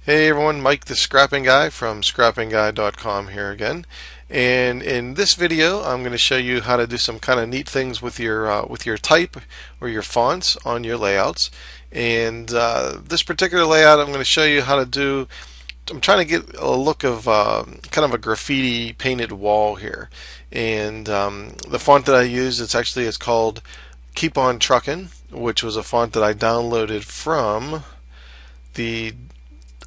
Hey everyone, Mike the Scrapping Guy from scrappingguy.com here again. And in this video, I'm going to show you how to do some kind of neat things with your type or your fonts on your layouts. And this particular layout, I'm going to show you how to do. I'm trying to get a look of kind of a graffiti painted wall here. And the font that I use, it's called Keep On Truckin', which was a font that I downloaded from the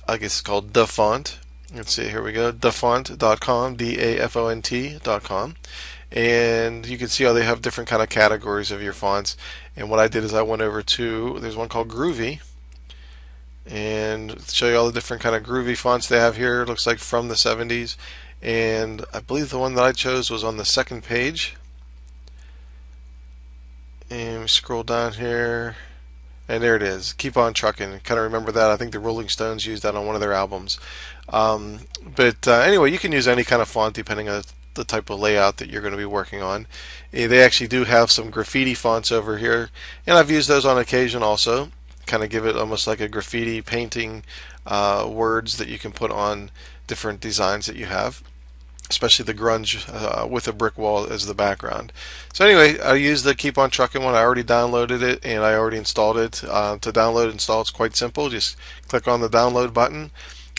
I guess it's called the font. Let's see, here we go, dafont.com, dafont.com, and you can see how they have different kind of categories of your fonts. And what I did is I went over to, there's one called Groovy, and show you all the different kind of groovy fonts they have here. It looks like from the 70s, and I believe the one that I chose was on the second page. And we scroll down here. And there it is. Keep on trucking. Kind of remember that. I think the Rolling Stones used that on one of their albums. But anyway, you can use any kind of font depending on the type of layout that you're going to be working on. They actually do have some graffiti fonts over here, and I've used those on occasion also. Kind of give it almost like a graffiti painting words that you can put on different designs that you have, especially the grunge with a brick wall as the background. So anyway, I used the Keep On Trucking one. I already downloaded it and I already installed it. To download and install, it's quite simple. Just click on the download button,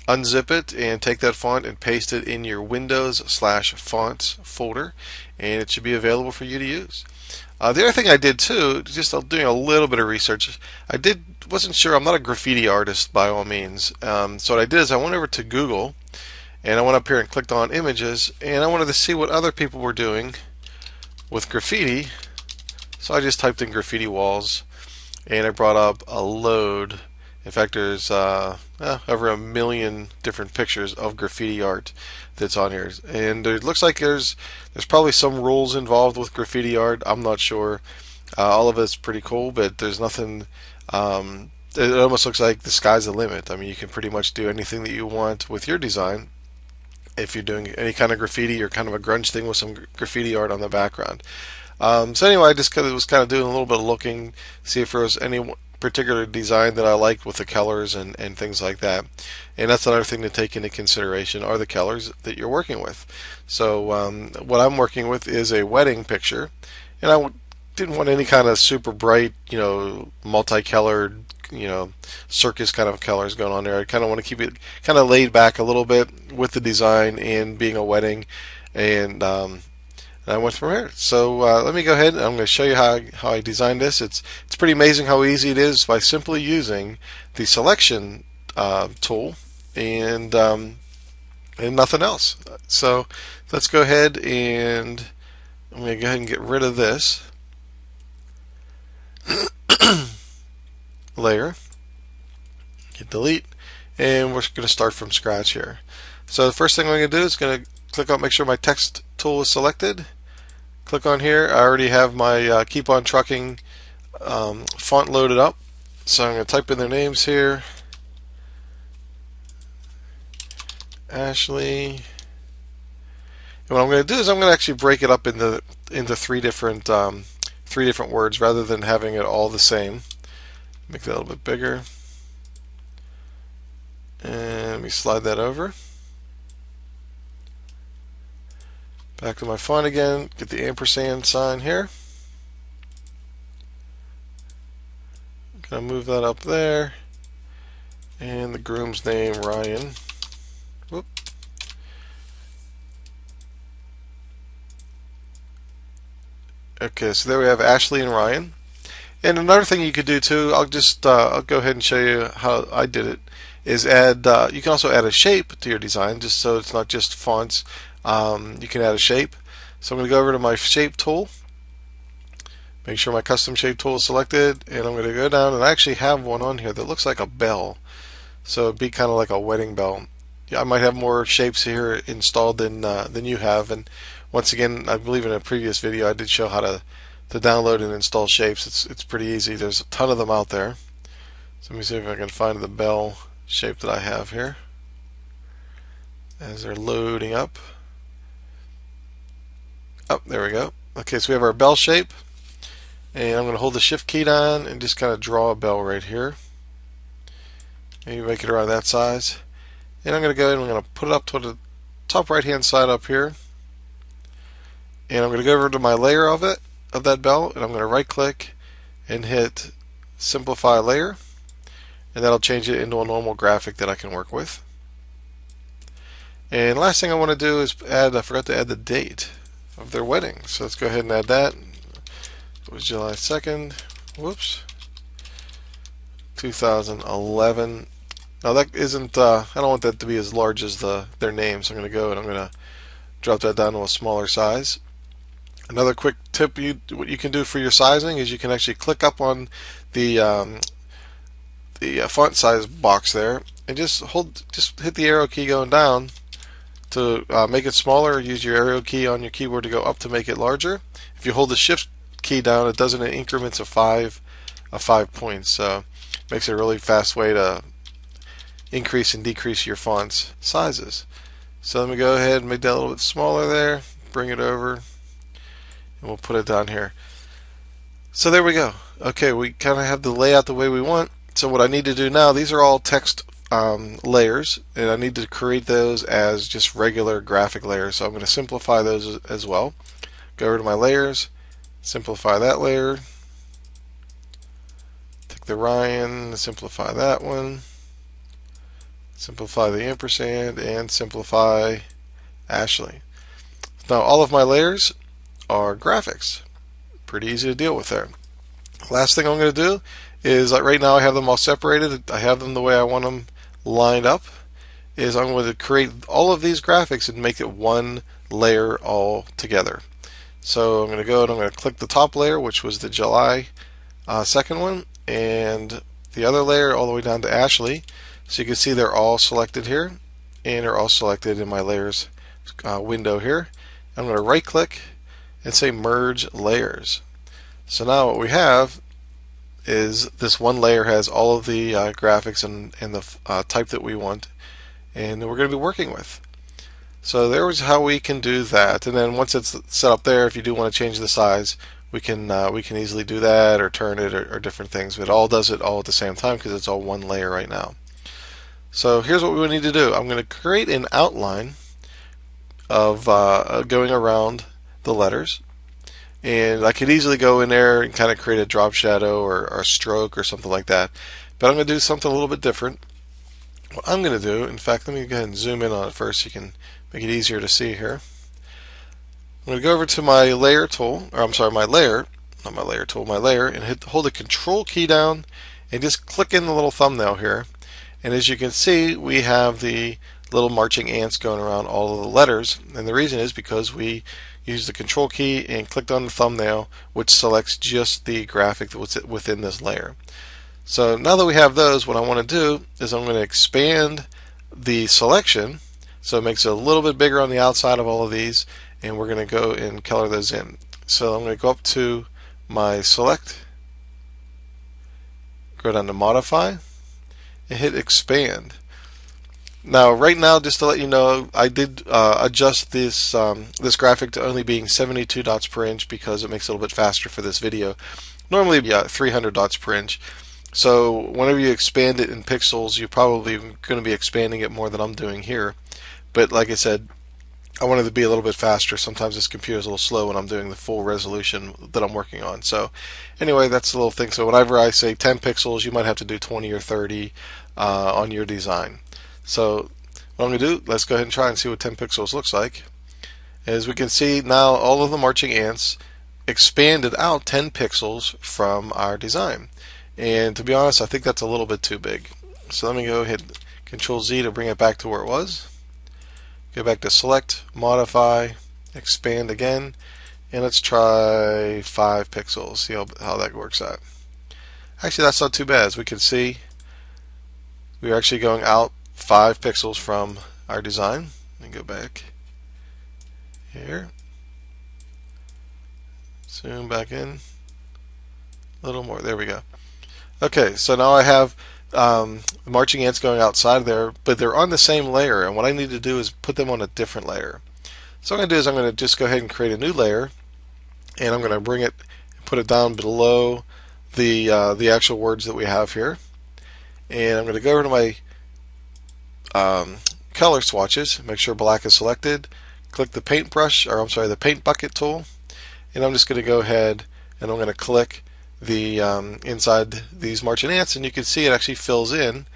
unzip it, and take that font and paste it in your Windows/fonts folder, and it should be available for you to use. The other thing I did too, just doing a little bit of research, wasn't sure. I'm not a graffiti artist by all means. So what I did is I went over to Google, and I went up here and clicked on images, and I wanted to see what other people were doing with graffiti. So I just typed in graffiti walls, and it brought up a load. In fact, there's over 1 million different pictures of graffiti art that's on here, and it looks like there's probably some rules involved with graffiti art. I'm not sure. All of it's pretty cool, but there's nothing. It almost looks like the sky's the limit. I mean, you can pretty much do anything that you want with your design if you're doing any kind of graffiti or kind of a grunge thing with some graffiti art on the background. So anyway, I just was kind of doing a little bit of looking, see if there was any particular design that I liked with the colors and things like that. And that's another thing to take into consideration are the colors that you're working with. So what I'm working with is a wedding picture, and didn't want any kind of super bright, multicolored, circus kind of colors going on there. I kind of want to keep it kind of laid back a little bit with the design and being a wedding, and I went from here. So let me go ahead and I'm going to show you how I designed this. It's pretty amazing how easy it is by simply using the selection tool and nothing else. So let's go ahead and I'm going to go ahead and get rid of this layer, hit delete, and we're going to start from scratch here. So the first thing I'm going to do is going to click on, make sure my text tool is selected. Click on here. I already have my Keep On Trucking font loaded up, so I'm going to type in their names here. Ashley. And what I'm going to do is I'm going to actually break it up into three different words rather than having it all the same. Make that a little bit bigger. And let me slide that over. Back to my font again. Get the ampersand sign here. Gonna move that up there. And the groom's name, Ryan. Whoop. Okay, so there we have Ashley and Ryan. And another thing you could do too, I'll go ahead and show you how I did it, is add, you can also add a shape to your design, just so it's not just fonts. You can add a shape. So I'm going to go over to my shape tool, make sure my custom shape tool is selected, and I'm going to go down, and I actually have one on here that looks like a bell. So it'd be kind of like a wedding bell. Yeah, I might have more shapes here installed than you have, and once again, I believe in a previous video I did show how to download and install shapes. It's pretty easy. There's a ton of them out there. So let me see if I can find the bell shape that I have here as they're loading up. Oh, there we go. Okay, so we have our bell shape, and I'm going to hold the shift key down and just kind of draw a bell right here. Maybe make it around that size. And I'm going to go ahead and I'm going to put it up to the top right hand side up here. And I'm going to go over to my layer of that bell, and I'm going to right click and hit simplify layer, and that'll change it into a normal graphic that I can work with. And last thing I want to do is I forgot to add the date of their wedding. So let's go ahead and add that. It was July 2nd, whoops, 2011. Now that isn't, I don't want that to be as large as their name, so I'm going to go and I'm going to drop that down to a smaller size. Another quick tip, what you can do for your sizing is you can actually click up on the font size box there, and just hit the arrow key going down to make it smaller. Use your arrow key on your keyboard to go up to make it larger. If you hold the shift key down, it does it in increments of 5 points. So it makes it a really fast way to increase and decrease your font's sizes. So let me go ahead and make that a little bit smaller there, bring it over, and we'll put it down here. So there we go. Okay, we kind of have the layout the way we want. So what I need to do now, these are all text layers, and I need to create those as just regular graphic layers. So I'm going to simplify those as well. Go over to my layers, simplify that layer, take the Ryan, simplify that one, simplify the ampersand, and simplify Ashley. Now all of my layers are graphics. Pretty easy to deal with there. Last thing I'm going to do is, like right now I have them all separated. I have them the way I want them lined up. Is I'm going to create all of these graphics and make it one layer all together. So I'm going to go and I'm going to click the top layer, which was the July 2nd one, and the other layer all the way down to Ashley. So you can see they're all selected here, and they're all selected in my layers window here. I'm going to right click and say merge layers. So now what we have is this one layer has all of the graphics and the type that we want, and we're going to be working with. So there was how we can do that. And then once it's set up there, if you do want to change the size, we can easily do that, or turn it, or different things. But it all does it all at the same time because it's all one layer right now. So here's what we need to do. I'm going to create an outline of going around the letters. And I could easily go in there and kind of create a drop shadow or a stroke or something like that. But I'm going to do something a little bit different. What I'm going to do, in fact, let me go ahead and zoom in on it first so you can make it easier to see here. I'm going to go over to my layer tool, or I'm sorry, my layer, not my layer tool, my layer, and hold the control key down and just click in the little thumbnail here. And as you can see, we have the little marching ants going around all of the letters. And the reason is because we used the control key and clicked on the thumbnail, which selects just the graphic that's within this layer. So now that we have those, what I want to do is I'm going to expand the selection so it makes it a little bit bigger on the outside of all of these, and we're going to go and color those in. So I'm going to go up to my select, go down to modify, and hit expand. Now right now, just to let you know, I did adjust this graphic to only being 72 dots per inch because it makes it a little bit faster for this video. Normally 300 dots per inch. So whenever you expand it in pixels, you're probably going to be expanding it more than I'm doing here. But like I said, I wanted to be a little bit faster. Sometimes this computer is a little slow when I'm doing the full resolution that I'm working on. So anyway, that's the little thing. So whenever I say 10 pixels, you might have to do 20 or 30 on your design. So what I'm going to do, let's go ahead and try and see what 10 pixels looks like. As we can see now, all of the marching ants expanded out 10 pixels from our design. And to be honest, I think that's a little bit too big. So let me go hit Control Z to bring it back to where it was. Go back to Select, Modify, Expand again, and let's try 5 pixels. See how that works out. Actually, that's not too bad. As we can see, we're actually going out 5 pixels from our design. Let me go back here. Zoom back in a little more. There we go. Okay, so now I have marching ants going outside there, but they're on the same layer, and what I need to do is put them on a different layer. So what I'm going to do is I'm going to just go ahead and create a new layer, and I'm going to bring it, put it down below the actual words that we have here, and I'm going to go over to my color swatches, make sure black is selected, click the paintbrush, or I'm sorry, the paint bucket tool, and I'm just going to go ahead and I'm going to click the inside these marching ants, and you can see it actually fills in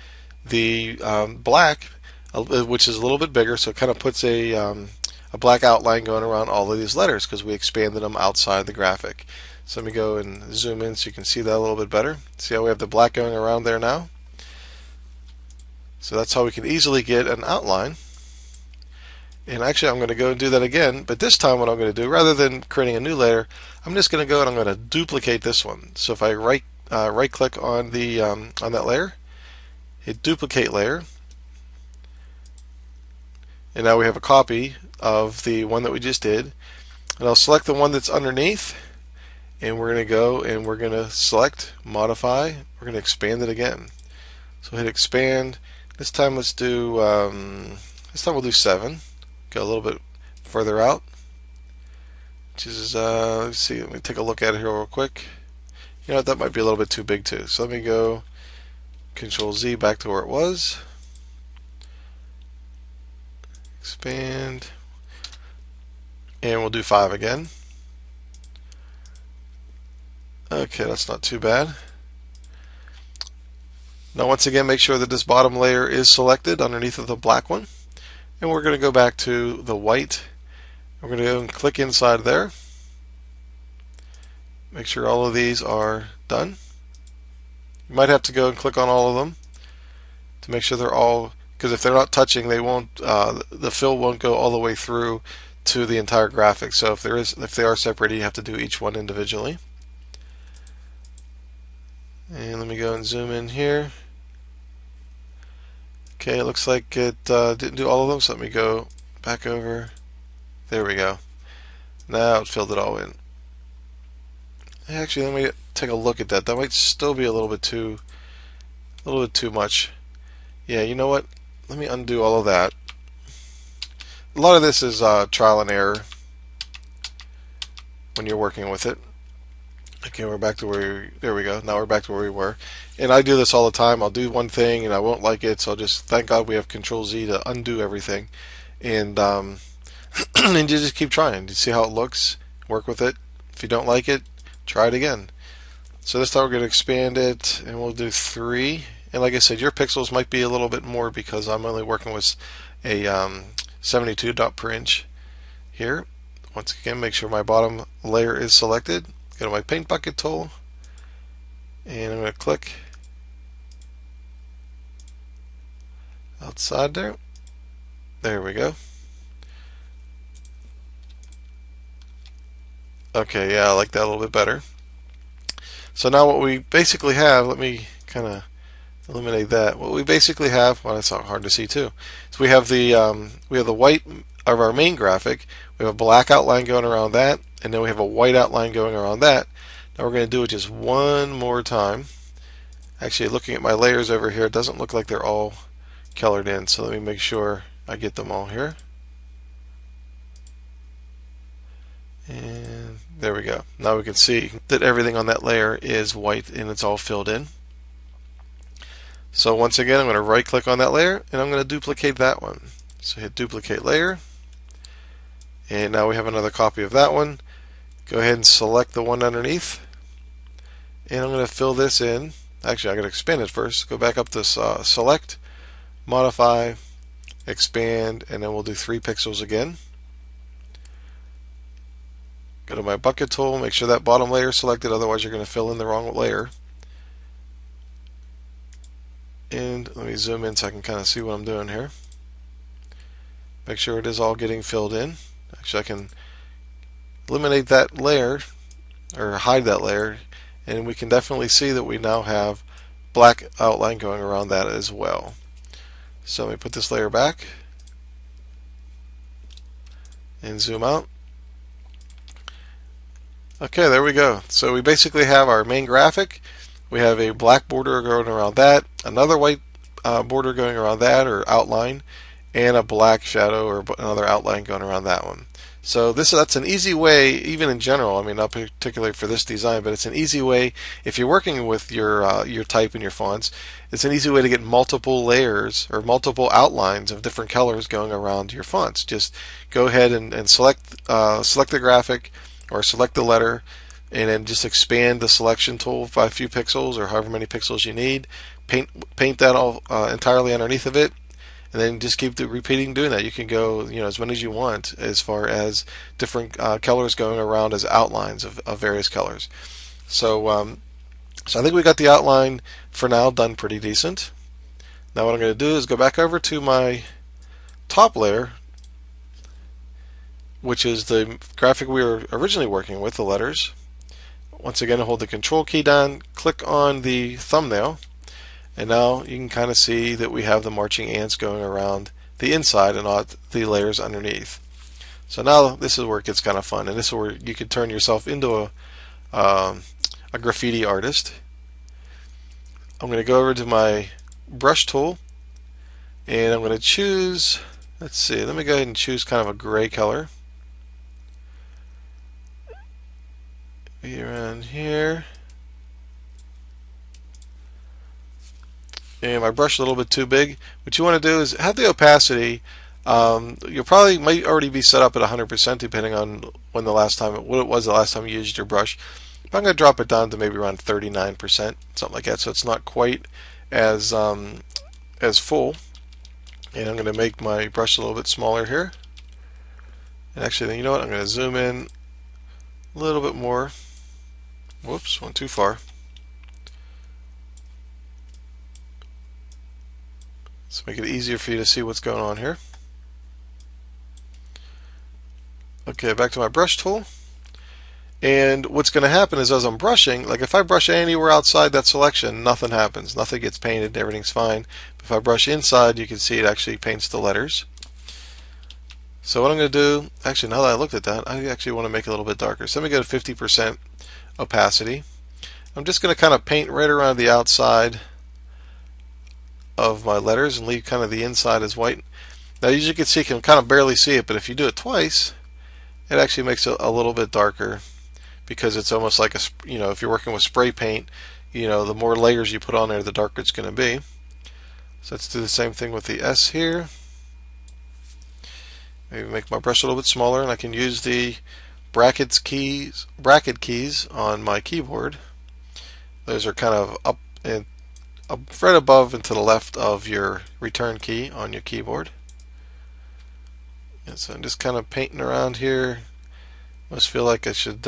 the black, which is a little bit bigger, so it kind of puts a black outline going around all of these letters because we expanded them outside the graphic. So let me go and zoom in so you can see that a little bit better. See how we have the black going around there now? So that's how we can easily get an outline. And actually I'm going to go and do that again, but this time what I'm going to do, rather than creating a new layer, I'm just going to go and I'm going to duplicate this one. So if I right click on the on that layer, hit duplicate layer, and now we have a copy of the one that we just did. And I'll select the one that's underneath, and we're going to go and we're going to select modify. We're going to expand it again. So hit expand. This time let's do we'll do 7. Go a little bit further out, which is let's see. Let me take a look at it here real quick. You know what, that might be a little bit too big too. So let me go Control Z back to where it was. Expand, and we'll do 5 again. Okay, that's not too bad. Now once again, make sure that this bottom layer is selected underneath of the black one. And we're going to go back to the white. We're going to go and click inside there. Make sure all of these are done. You might have to go and click on all of them to make sure they're all, because if they're not touching, they won't. The fill won't go all the way through to the entire graphic. So if they are separated, you have to do each one individually. And let me go and zoom in here. Okay, it looks like it didn't do all of them, so let me go back over. There we go. Now it filled it all in. Actually, let me take a look at that. That might still be a little bit too much. Yeah, you know what? Let me undo all of that. A lot of this is trial and error when you're working with it. Okay, we're back to there we go. Now we're back to where we were. And I do this all the time. I'll do one thing and I won't like it, so I'll just, thank God we have Control Z to undo everything. And and you just keep trying. You see how it looks, work with it. If you don't like it, try it again. So this time we're going to expand it, and we'll do 3. And like I said, your pixels might be a little bit more because I'm only working with a 72 dot per inch here. Once again, make sure my bottom layer is selected. Go to my paint bucket tool, and I'm going to click outside there. There we go. Okay, yeah, I like that a little bit better. So now what we basically have, let me kind of eliminate that. What we basically have, well, that's not hard to see too. So we have the white of our main graphic. We have a black outline going around that, and then we have a white outline going around that. Now we're going to do it just one more time. Actually, looking at my layers over here, it doesn't look like they're all colored in. So let me make sure I get them all here. And there we go. Now we can see that everything on that layer is white and it's all filled in. So once again, I'm going to right click on that layer and I'm going to duplicate that one. So hit duplicate layer, and now we have another copy of that one. Go ahead and select the one underneath, and I'm going to fill this in. Actually, I'm going to expand it first. Go back up to select, modify, expand, and then we'll do 3 pixels again. Go to my bucket tool, make sure that bottom layer is selected, otherwise you're going to fill in the wrong layer. And let me zoom in so I can kind of see what I'm doing here. Make sure it is all getting filled in. Actually, I can eliminate that layer or hide that layer, and we can definitely see that we now have black outline going around that as well. So let me put this layer back and zoom out. Okay, there we go. So we basically have our main graphic. We have a black border going around that, another white border going around that or outline, and a black shadow or another outline going around that one. So that's an easy way, even in general. I mean, not particularly for this design, but it's an easy way if you're working with your type and your fonts. It's an easy way to get multiple layers or multiple outlines of different colors going around your fonts. Just go ahead and select the graphic or select the letter, and then just expand the selection tool by a few pixels or however many pixels you need. Paint that all entirely underneath of it, and then just keep repeating doing that. You can go, as many as you want as far as different colors going around as outlines of various colors. So I think we got the outline for now done pretty decent. Now what I'm going to do is go back over to my top layer, which is the graphic we were originally working with, the letters. Once again, hold the control key down, click on the thumbnail, and now you can kind of see that we have the marching ants going around the inside and not the layers underneath. So now this is where it gets kind of fun, and this is where you could turn yourself into a graffiti artist. I'm going to go over to my brush tool, and I'm going to choose, let's see, let me go ahead and choose kind of a gray color. Be around here. And my brush is a little bit too big. What you want to do is have the opacity. You probably might already be set up at 100% depending on what it was the last time you used your brush. But I'm going to drop it down to maybe around 39%, something like that, so it's not quite as full. And I'm going to make my brush a little bit smaller here. And actually, you know what? I'm going to zoom in a little bit more. Whoops, went too far. Let's make it easier for you to see what's going on here. Okay, back to my brush tool. And what's going to happen is as I'm brushing, like if I brush anywhere outside that selection, nothing happens. Nothing gets painted, everything's fine. If I brush inside, you can see it actually paints the letters. So what I'm going to do, actually now that I looked at that, I actually want to make it a little bit darker. So let me go to 50% opacity. I'm just going to kind of paint right around the outside of my letters and leave kind of the inside as white. Now as you can see, you can kind of barely see it, but if you do it twice, it actually makes it a little bit darker, because it's almost like if you're working with spray paint, the more layers you put on there, the darker it's going to be. So let's do the same thing with the S here. Maybe make my brush a little bit smaller, and I can use the bracket keys on my keyboard. Those are kind of up and right above and to the left of your return key on your keyboard. And so I'm just kind of painting around here. I almost feel like I should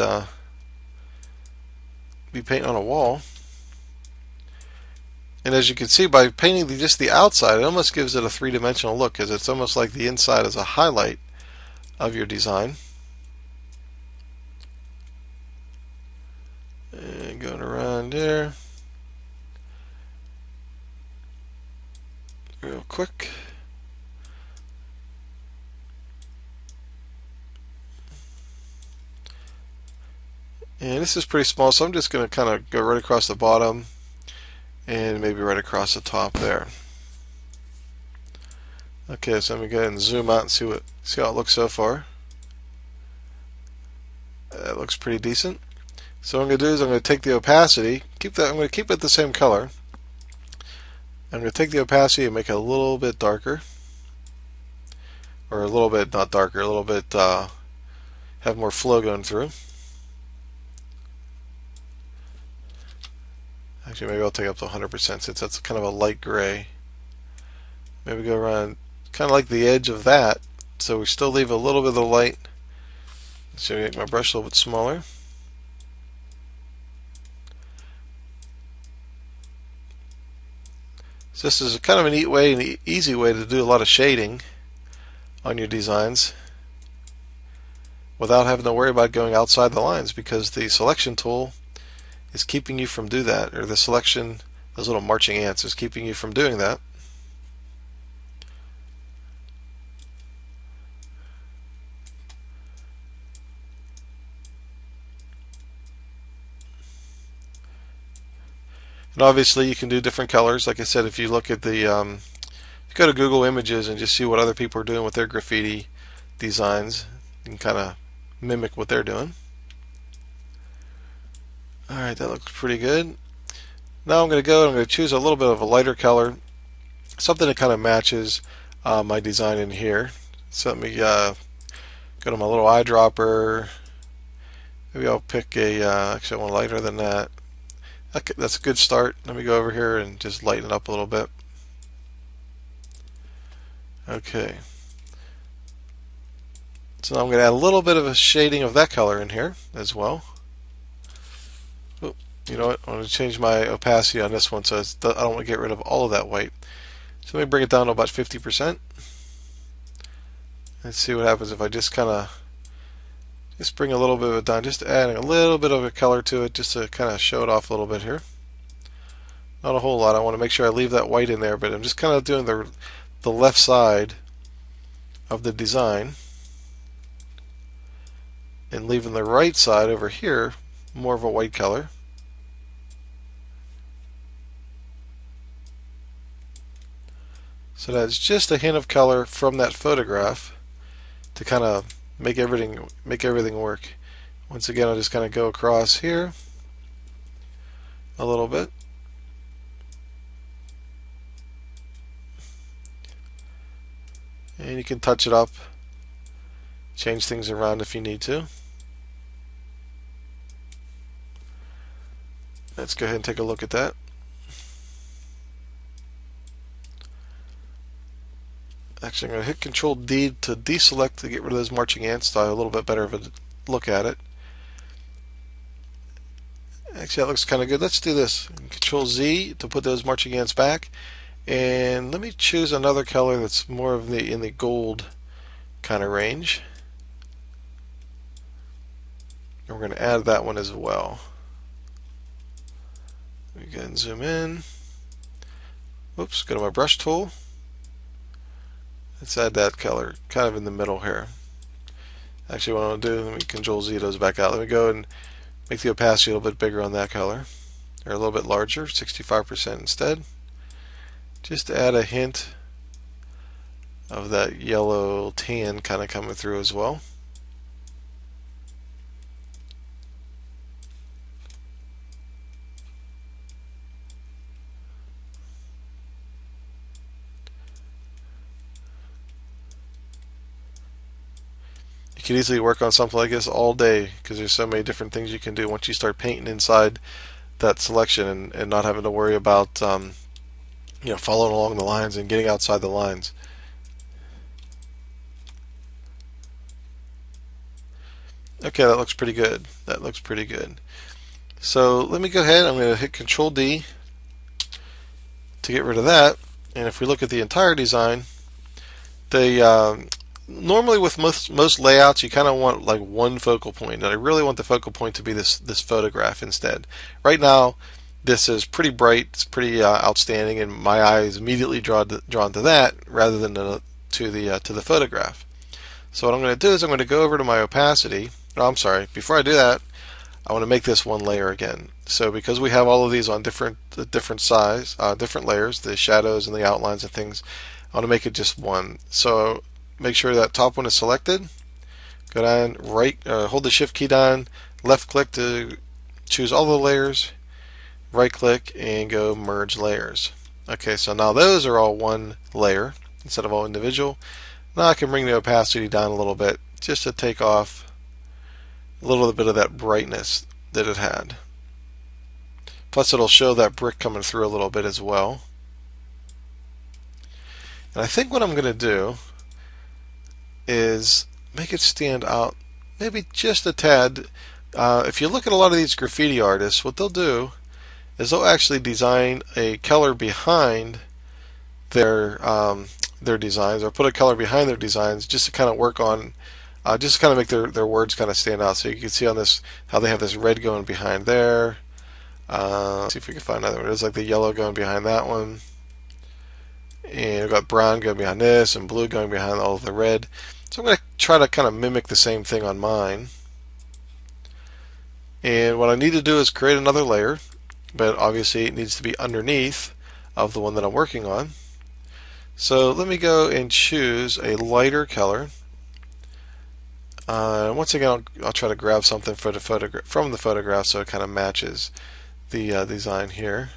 be painting on a wall. And as you can see, by painting just the outside, it almost gives it a three-dimensional look, because it's almost like the inside is a highlight of your design. And going around there real quick. And this is pretty small, so I'm just going to kind of go right across the bottom and maybe right across the top there. Okay, so let me go ahead and zoom out and see how it looks so far. That looks pretty decent. So what I'm going to do is I'm going to take the opacity, I'm going to keep it the same color. I'm going to take the opacity and make it a little bit darker, or a little bit not darker, a little bit have more flow going through. Actually, maybe I'll take up to 100% since that's kind of a light gray. Maybe go around kind of like the edge of that, so we still leave a little bit of the light. So make my brush a little bit smaller. So this is kind of a neat way, an easy way to do a lot of shading on your designs without having to worry about going outside the lines, because the selection tool is keeping you from doing that, or the selection, those little marching ants, is keeping you from doing that. And obviously you can do different colors. Like I said, if you look at the, if you go to Google Images and just see what other people are doing with their graffiti designs, You can kind of mimic what they're doing. Alright, that looks pretty good. Now I'm going to choose a little bit of a lighter color, something that kind of matches my design in here. So let me go to my little eyedropper. Maybe I'll pick actually I want lighter than that. Okay, that's a good start. Let me go over here and just lighten it up a little bit. Okay. So now I'm going to add a little bit of a shading of that color in here as well. Oh, you know what? I want to change my opacity on this one so I don't want to get rid of all of that white. So let me bring it down to about 50%. Let's see what happens if I just kind of bring a little bit of it down, just adding a little bit of a color to it just to kind of show it off a little bit here. Not a whole lot. I want to make sure I leave that white in there, but I'm just kind of doing the left side of the design and leaving the right side over here more of a white color. So that's just a hint of color from that photograph to kind of make everything work. Once again, I'll just kind of go across here a little bit. And you can touch it up, change things around if you need to. Let's go ahead and take a look at that. Actually, I'm going to hit Control D to deselect to get rid of those marching ants so I have a little bit better of a look at it. Actually, that looks kind of good. Let's do this. Control Z to put those marching ants back. And let me choose another color that's more of in the gold kind of range. And we're going to add that one as well. We go and zoom in. Whoops, go to my brush tool. Let's add that color kind of in the middle here. Actually, what I'm going to do, let me Control Z those back out. Let me go and make the opacity a little bit bigger on that color, or a little bit larger, 65% instead. Just to add a hint of that yellow tan kind of coming through as well. You can easily work on something like this all day because there's so many different things you can do once you start painting inside that selection and not having to worry about following along the lines and getting outside the lines. Okay, that looks pretty good. That looks pretty good. So let me go ahead. I'm going to hit Control D to get rid of that. And if we look at the entire design, normally with most layouts, you kind of want like one focal point, and I really want the focal point to be this photograph instead. Right now, this is pretty bright, it's pretty outstanding, and my eye is immediately drawn to that rather than to the photograph. So what I'm going to do is I'm going to go over to my opacity. Oh, I'm sorry. Before I do that, I want to make this one layer again. So because we have all of these on different size, different layers, the shadows and the outlines and things, I want to make it just one. So make sure that top one is selected. Go down, hold the Shift key down, left click to choose all the layers, right click and go merge layers. Okay, so now those are all one layer instead of all individual. Now I can bring the opacity down a little bit just to take off a little bit of that brightness that it had. Plus it'll show that brick coming through a little bit as well. And I think what I'm going to do is make it stand out maybe just a tad. If you look at a lot of these graffiti artists, what they'll do is they'll actually design a color behind their designs, or put a color behind their designs just to kind of work on, just to kind of make their words kind of stand out. So you can see on this how they have this red going behind there. See if we can find another one. There's like the yellow going behind that one. And we've got brown going behind this and blue going behind all of the red. So I'm going to try to kind of mimic the same thing on mine. And what I need to do is create another layer, but obviously it needs to be underneath of the one that I'm working on. So let me go and choose a lighter color. Once again, I'll try to grab something for the from the photograph so it kind of matches the design here.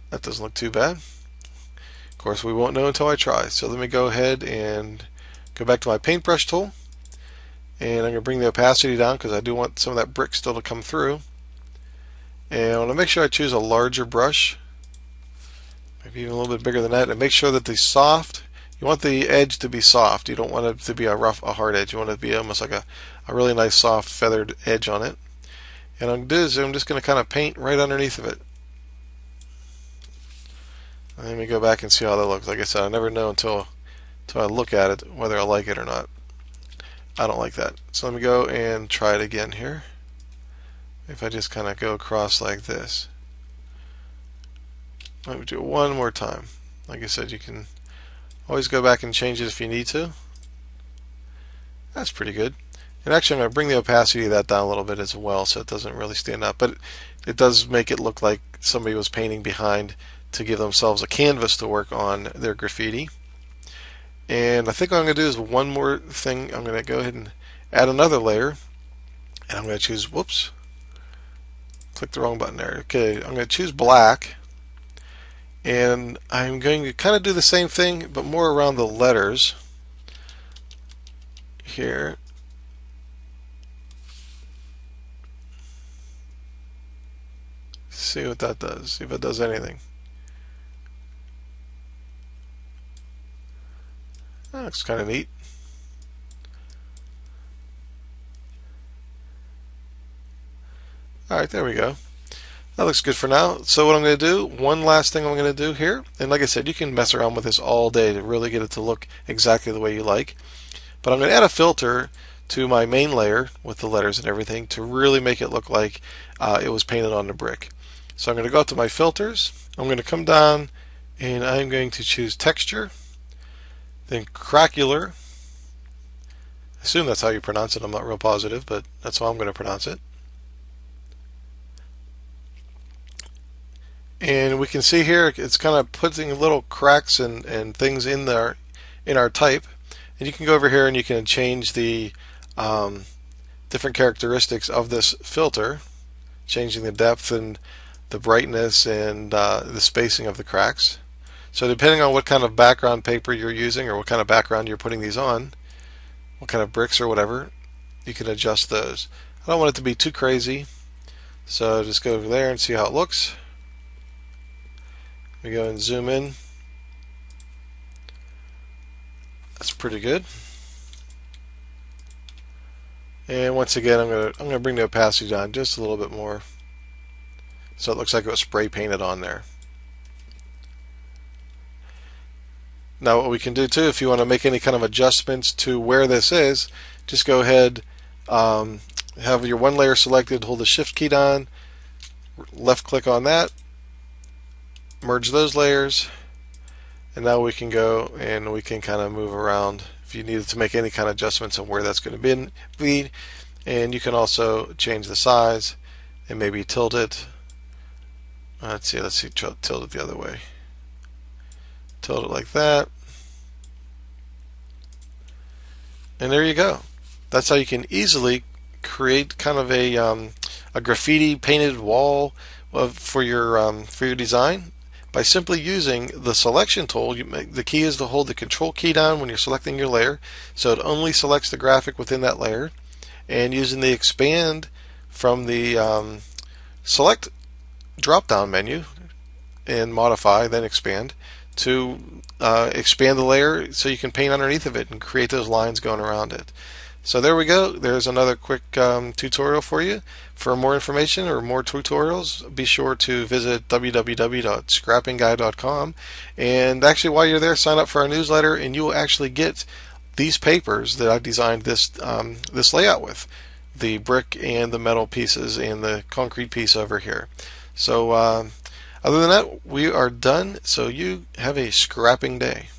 That doesn't look too bad. Of course, we won't know until I try. So let me go ahead and go back to my paintbrush tool. And I'm going to bring the opacity down because I do want some of that brick still to come through. And I want to make sure I choose a larger brush, maybe even a little bit bigger than that, and make sure that you want the edge to be soft. You don't want it to be a hard edge. You want it to be almost like a really nice soft feathered edge on it. And I'm just going to kind of paint right underneath of it. Let me go back and see how that looks. Like I said, I never know until I look at it whether I like it or not. I don't like that. So let me go and try it again here. If I just kind of go across like this. Let me do it one more time. Like I said, you can always go back and change it if you need to. That's pretty good. And actually, I'm going to bring the opacity of that down a little bit as well so it doesn't really stand out. But it does make it look like somebody was painting behind to give themselves a canvas to work on their graffiti. And I think what I'm going to do is one more thing. I'm going to go ahead and add another layer. And I'm going to choose, whoops, click the wrong button there. Okay, I'm going to choose black. And I'm going to kind of do the same thing, but more around the letters here. See what that does, see if it does anything. That looks kind of neat. Alright, there we go. That looks good for now. So what I'm going to do, one last thing I'm going to do here, and like I said, you can mess around with this all day to really get it to look exactly the way you like. But I'm going to add a filter to my main layer with the letters and everything to really make it look like it was painted on the brick. So I'm going to go up to my filters. I'm going to come down and I'm going to choose texture, then craquelure. I assume that's how you pronounce it. I'm not real positive, but that's how I'm going to pronounce it. And we can see here it's kind of putting little cracks and things in there in our type. And you can go over here and you can change the different characteristics of this filter, changing the depth and the brightness and the spacing of the cracks. So depending on what kind of background paper you're using or what kind of background you're putting these on, what kind of bricks or whatever, you can adjust those. I don't want it to be too crazy, so just go over there and see how it looks. We go and zoom in. That's pretty good. And once again, I'm gonna bring the opacity down just a little bit more, so it looks like it was spray painted on there. Now, what we can do too, if you want to make any kind of adjustments to where this is, just go ahead, have your one layer selected, hold the Shift key down, left click on that, merge those layers, and now we can go and we can kind of move around if you needed to make any kind of adjustments on where that's going to be. And you can also change the size and maybe tilt it. Let's see, tilt it the other way. Tilt it like that. And there you go. That's how you can easily create kind of a graffiti painted wall for your design by simply using the selection tool. The key is to hold the control key down when you're selecting your layer, so it only selects the graphic within that layer, and using the expand from the select drop down menu and modify, then expand, to expand the layer so you can paint underneath of it and create those lines going around it. So there we go. There's another quick tutorial for you. For more information or more tutorials, be sure to visit www.scrappingguy.com. And actually, while you're there, sign up for our newsletter, and you will actually get these papers that I designed this layout with, the brick and the metal pieces and the concrete piece over here. So other than that, we are done. So you have a scrapping day.